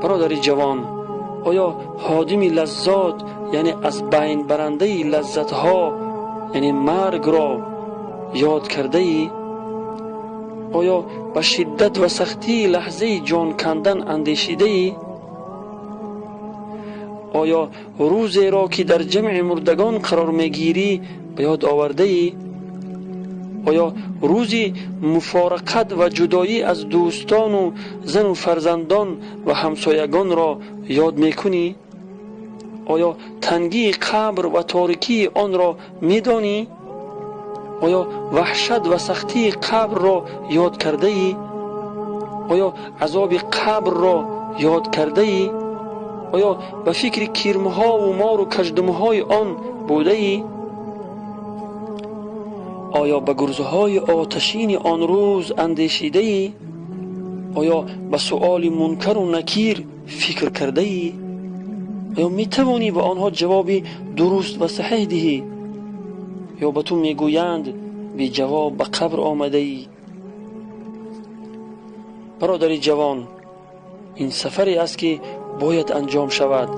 برادر جوان، آیا هادم لذات یعنی از بین برنده لذت ها یعنی مرگ را یاد کرده ای؟ آیا به شدت و سختی لحظه جان کندن اندیشیده ای؟ آیا روزی را که در جمع مردگان قرار میگیری به یاد آورده ای؟ آیا روزی مفارقت و جدایی از دوستان و زن و فرزندان و همسایگان را یاد میکنی؟ آیا تنگی قبر و تاریکی آن را میدانی؟ آیا وحشت و سختی قبر را یاد کرده ای؟ آیا عذاب قبر را یاد کرده ای؟ آیا به فکر کیرمها و مار و کژدمهای آن بوده ای؟ آیا به گرزهای آتشین آن روز اندیشیده ای؟ آیا به سؤال منکر و نکیر فکر کرده ای؟ آیا می توانی به آنها جوابی درست و صحیح دهی؟ یا به تو می گویند بی جواب به قبر آمده ای؟ برادر جوان، این سفری است که باید انجام شود،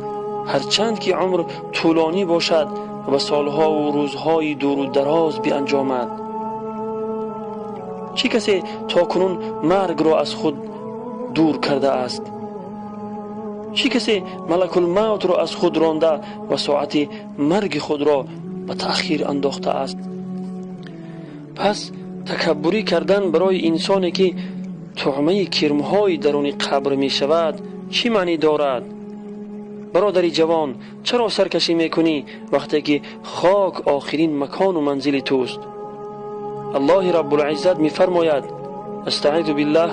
هرچند که عمر طولانی باشد و سالها و روزهای دور و دراز بیانجامد. چه کسی تا کنون مرگ را از خود دور کرده است؟ چه کسی ملک الموت را از خود رانده و ساعت مرگ خود را به تأخیر انداخته است؟ پس تکبری کردن برای انسانی که طعمه کرمهای درون قبر می شود چی معنی دارد؟ برادری جوان، چرا سرکشی میکنی وقتی که خاک آخرین مکان و منزل توست؟ الله رب العزت می فرماید استعیذ بالله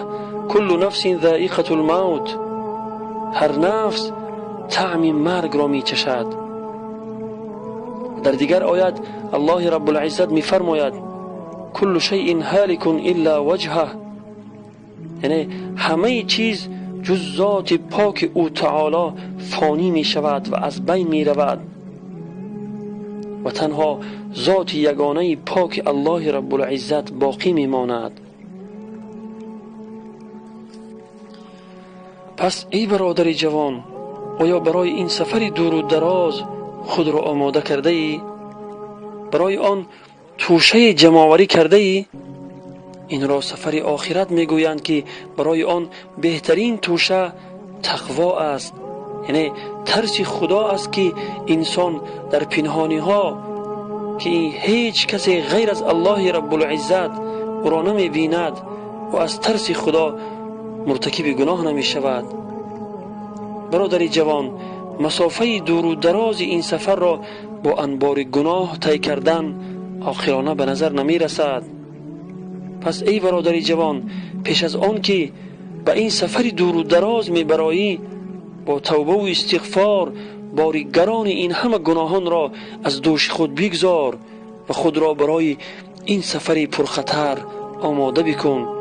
کل نفس ذائقة الموت، هر نفس طعم مرگ را می چشد. در دیگر آیت الله رب العزت می فرماید کل شیء هالک الا وجهه، یعنی همه چیز جز ذات پاک او تعالی فانی می شود و از بین می رود و تنها ذات یگانه پاک الله رب العزت باقی می ماند. پس ای برادر جوان، آیا برای این سفر دور و دراز خود را آماده کرده ای؟ برای آن توشه جمع‌آوری کرده ای؟ این را سفر آخرت می گویند که برای آن بهترین توشه تقوا است، یعنی ترس خدا است که انسان در پنهانی ها که هیچ کسی غیر از الله رب العزت او را نمی بیند و از ترس خدا مرتکب گناه نمی شود. برادر جوان، مسافه دور و دراز این سفر را با انبار گناه طی کردن آخرانه به نظر نمی رسد. پس ای برادر جوان، پیش از آن که به این سفر دور و دراز می برایی، با توبه و استغفار باری گران این همه گناهان را از دوش خود بگذار و خود را برای این سفر پرخطر آماده بکن.